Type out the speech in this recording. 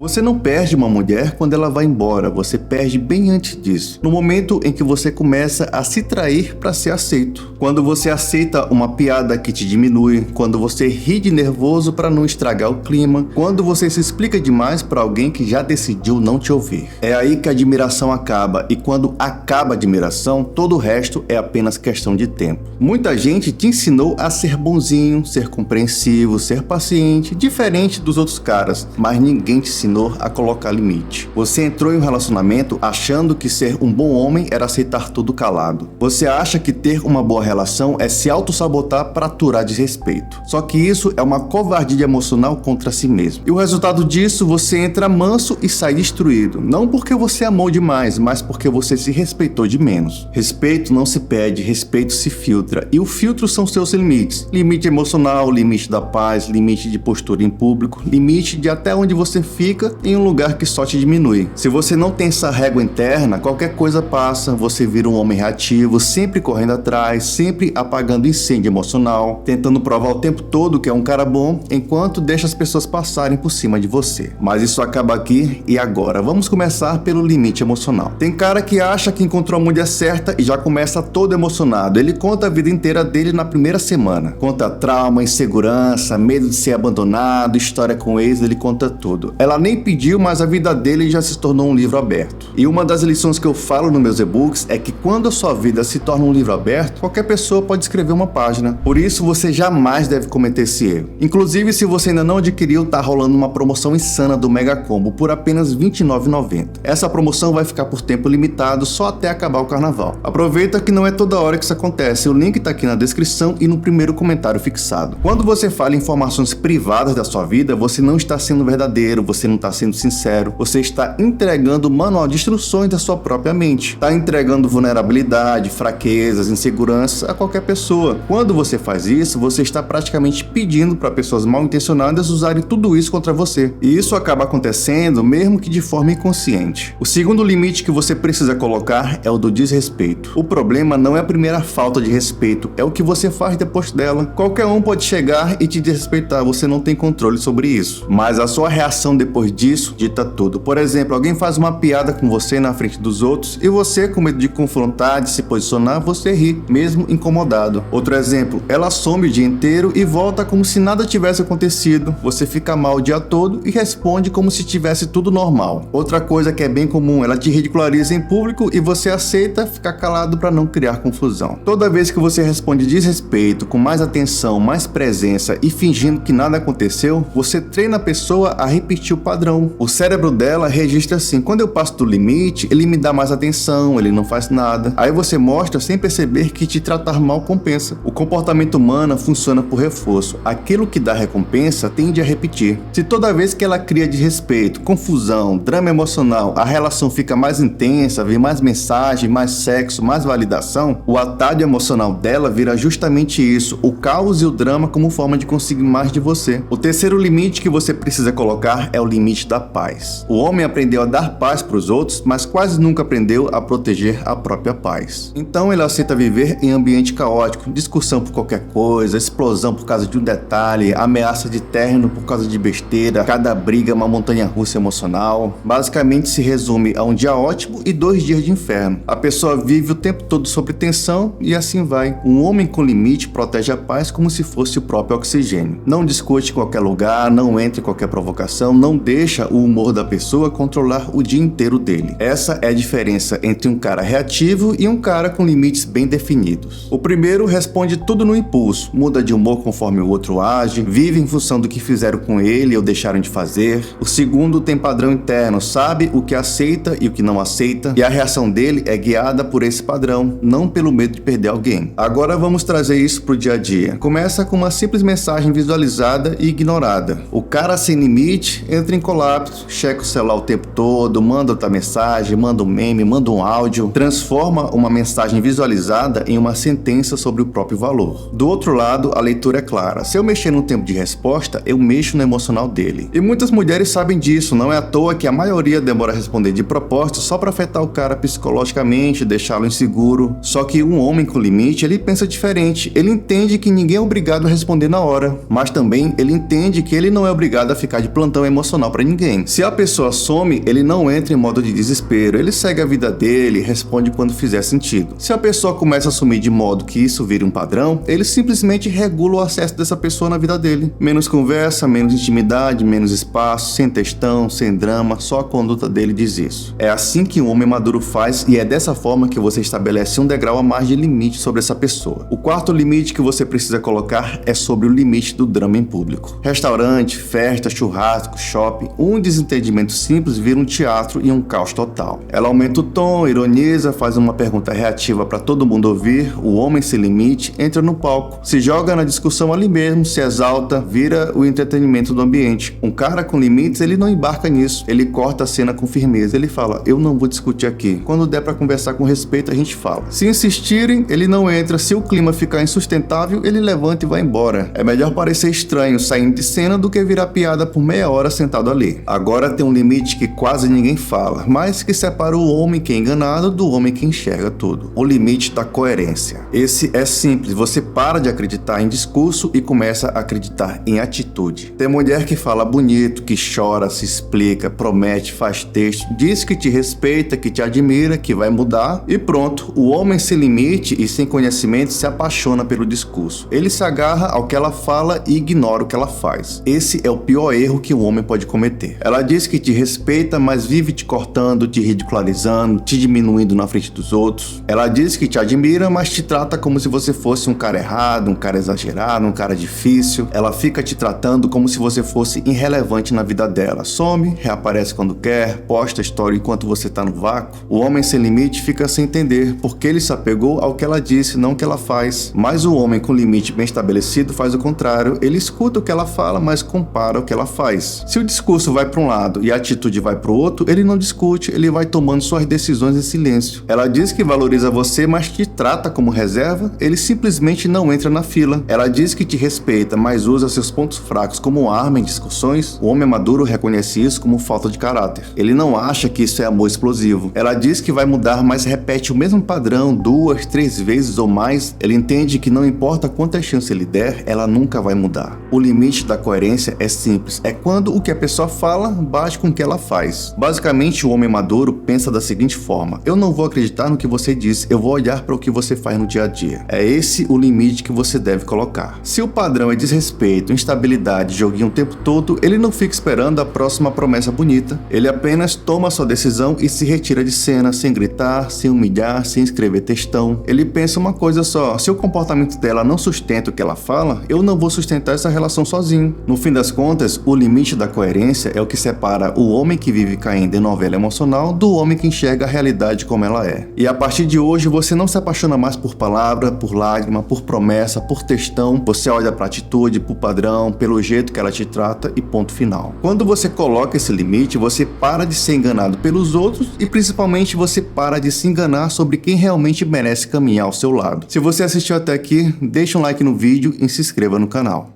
Você não perde uma mulher quando ela vai embora, você perde bem antes disso. No momento em que você começa a se trair para ser aceito. Quando você aceita uma piada que te diminui, quando você ri de nervoso para não estragar o clima, quando você se explica demais para alguém que já decidiu não te ouvir. É aí que a admiração acaba, e quando acaba a admiração, todo o resto é apenas questão de tempo. Muita gente te ensinou a ser bonzinho, ser compreensivo, ser paciente, diferente dos outros caras, mas ninguém te ensinou a colocar limite. Você entrou em um relacionamento achando que ser um bom homem era aceitar tudo calado. Você acha que ter uma boa relação é se auto-sabotar para aturar desrespeito. Só que isso é uma covardia emocional contra si mesmo. E o resultado disso, você entra manso e sai destruído. Não porque você amou demais, mas porque você se respeitou de menos. Respeito não se pede, respeito se filtra. E o filtro são seus limites. Limite emocional, limite da paz, limite de postura em público, limite de até onde você fica em um lugar que só te diminui. Se você não tem essa régua interna, qualquer coisa passa, você vira um homem reativo, sempre correndo atrás, sempre apagando incêndio emocional, tentando provar o tempo todo que é um cara bom, enquanto deixa as pessoas passarem por cima de você. Mas isso acaba aqui e agora. Vamos começar pelo limite emocional. Tem cara que acha que encontrou a mulher certa e já começa todo emocionado. Ele conta a vida inteira dele na primeira semana. Conta trauma, insegurança, medo de ser abandonado, história com ex, ele conta tudo. Ela nem pediu, mas a vida dele já se tornou um livro aberto. E uma das lições que eu falo nos meus e-books é que quando a sua vida se torna um livro aberto, qualquer pessoa pode escrever uma página. Por isso, você jamais deve cometer esse erro. Inclusive, se você ainda não adquiriu, tá rolando uma promoção insana do Mega Combo por apenas R$ 29,90. Essa promoção vai ficar por tempo limitado, só até acabar o carnaval. Aproveita que não é toda hora que isso acontece. O link tá aqui na descrição e no primeiro comentário fixado. Quando você fala informações privadas da sua vida, você não está sendo verdadeiro, você não está sendo sincero, você está entregando o manual de instruções da sua própria mente. Está entregando vulnerabilidade, fraquezas, inseguranças a qualquer pessoa. Quando você faz isso, você está praticamente pedindo para pessoas mal intencionadas usarem tudo isso contra você. E isso acaba acontecendo mesmo que de forma inconsciente. O segundo limite que você precisa colocar é o do desrespeito. O problema não é a primeira falta de respeito, é o que você faz depois dela. Qualquer um pode chegar e te desrespeitar, você não tem controle sobre isso. Mas a sua reação depois disso dita tudo. Por exemplo, alguém faz uma piada com você na frente dos outros e você, com medo de confrontar, de se posicionar, você ri, mesmo incomodado. Outro exemplo, ela some o dia inteiro e volta como se nada tivesse acontecido. Você fica mal o dia todo e responde como se tivesse tudo normal. Outra coisa que é bem comum, ela te ridiculariza em público e você aceita ficar calado para não criar confusão. Toda vez que você responde desrespeito, com mais atenção, mais presença e fingindo que nada aconteceu, você treina a pessoa a repetir o padrão. O cérebro dela registra assim: quando eu passo do limite, ele me dá mais atenção, ele não faz nada. Aí você mostra sem perceber que te tratar mal compensa. O comportamento humano funciona por reforço. Aquilo que dá recompensa tende a repetir. Se toda vez que ela cria desrespeito, confusão, drama emocional, a relação fica mais intensa, vem mais mensagem, mais sexo, mais validação, o atalho emocional dela vira justamente isso, o caos e o drama como forma de conseguir mais de você. O terceiro limite que você precisa colocar é o limite da paz. O homem aprendeu a dar paz para os outros, mas quase nunca aprendeu a proteger a própria paz. Então ele aceita viver em ambiente caótico, discussão por qualquer coisa, explosão por causa de um detalhe, ameaça de término por causa de besteira, cada briga é uma montanha-russa emocional. Basicamente se resume a um dia ótimo e 2 dias de inferno. A pessoa vive o tempo todo sob tensão e assim vai. Um homem com limite protege a paz como se fosse o próprio oxigênio. Não discute em qualquer lugar, não entra em qualquer provocação, não deixa o humor da pessoa controlar o dia inteiro dele. Essa é a diferença entre um cara reativo e um cara com limites bem definidos. O primeiro responde tudo no impulso, muda de humor conforme o outro age, vive em função do que fizeram com ele ou deixaram de fazer. O segundo tem padrão interno, sabe o que aceita e o que não aceita, e a reação dele é guiada por esse padrão, não pelo medo de perder alguém. Agora vamos trazer isso pro dia a dia. Começa com uma simples mensagem visualizada e ignorada. O cara sem limite entra em colapso, checa o celular o tempo todo, manda outra mensagem, manda um meme, manda um áudio, transforma uma mensagem visualizada em uma sentença sobre o próprio valor. Do outro lado, a leitura é clara. Se eu mexer no tempo de resposta, eu mexo no emocional dele. E muitas mulheres sabem disso, não é à toa que a maioria demora a responder de propósito só para afetar o cara psicologicamente, deixá-lo inseguro seguro. Só que um homem com limite, ele pensa diferente. Ele entende que ninguém é obrigado a responder na hora, mas também ele entende que ele não é obrigado a ficar de plantão emocional para ninguém. Se a pessoa some, ele não entra em modo de desespero, ele segue a vida dele e responde quando fizer sentido. Se a pessoa começa a sumir de modo que isso vire um padrão, ele simplesmente regula o acesso dessa pessoa na vida dele. Menos conversa, menos intimidade, menos espaço, sem textão, sem drama, só a conduta dele diz isso. É assim que um homem maduro faz e é dessa forma que você estabelece um degrau a mais de limite sobre essa pessoa. O quarto limite que você precisa colocar é sobre o limite do drama em público. Restaurante, festa, churrasco, shopping, um desentendimento simples vira um teatro e um caos total. Ela aumenta o tom, ironiza, faz uma pergunta reativa para todo mundo ouvir, o homem sem limite entra no palco, se joga na discussão ali mesmo, se exalta, vira o entretenimento do ambiente. Um cara com limites, ele não embarca nisso, ele corta a cena com firmeza, ele fala, eu não vou discutir aqui, quando der para conversar com respeito a gente fala. Se insistirem, ele não entra, se o clima ficar insustentável, ele levanta e vai embora. É melhor parecer estranho saindo de cena do que virar piada por meia hora sentado ali. Agora tem um limite que quase ninguém fala, mas que separa o homem que é enganado do homem que enxerga tudo. O limite da coerência. Esse é simples, você para de acreditar em discurso e começa a acreditar em atitude. Tem mulher que fala bonito, que chora, se explica, promete, faz texto, diz que te respeita, que te admira, que vai mudar e pronto. O homem sem limite e sem conhecimento se apaixona pelo discurso. Ele se agarra ao que ela fala e ignora o que ela faz. Esse é o pior erro que um homem pode cometer. Ela diz que te respeita, mas vive te cortando, te ridicularizando, te diminuindo na frente dos outros. Ela diz que te admira, mas te trata como se você fosse um cara errado, um cara exagerado, um cara difícil. Ela fica te tratando como se você fosse irrelevante na vida dela. Some, reaparece quando quer, posta história enquanto você tá no vácuo. O homem sem limite fica sem entender, porque ele se apegou ao que ela disse, não o que ela faz. Mas o homem com limite bem estabelecido faz o contrário. Ele escuta o que ela fala, mas compara o que ela faz. Se o discurso vai para um lado e a atitude vai para o outro, ele não discute, ele vai tomando suas decisões em silêncio. Ela diz que valoriza você, mas te trata como reserva, ele simplesmente não entra na fila. Ela diz que te respeita, mas usa seus pontos fracos como arma em discussões. O homem maduro reconhece isso como falta de caráter. Ele não acha que isso é amor explosivo. Ela diz que vai mudar, mas repete o mesmo padrão 2, 3 vezes ou mais. Ele entende que não importa quantas chances ele der, ela nunca vai mudar. O limite da coerência é simples, é quando o que a pessoa fala bate com o que ela faz. Basicamente, o homem maduro pensa da seguinte forma, eu não vou acreditar no que você diz, eu vou olhar para o que você faz no dia a dia. É esse o limite que você deve colocar. Se o padrão é desrespeito, instabilidade, joguinho o tempo todo, ele não fica esperando a próxima promessa bonita, ele apenas toma sua decisão e se retira de cena, sem gritar, sem humilhar, sem escrever textão. Ele pensa uma coisa só, se o comportamento dela não sustenta o que ela fala, eu não vou sustentar essa relação sozinho. No fim das contas, o limite da coerência é o que separa o homem que vive caindo em novela emocional do homem que enxerga a realidade como ela é. E a partir de hoje, você não se apaixona mais por palavra, por lágrima, por promessa, por textão, você olha pra atitude, pro padrão, pelo jeito que ela te trata e ponto final. Quando você coloca esse limite, você para de ser enganado pelos outros e principalmente você para de se enganar sobre quem realmente merece caminhar ao seu lado. Se você assistiu até aqui, deixa um like no vídeo e se inscreva no canal.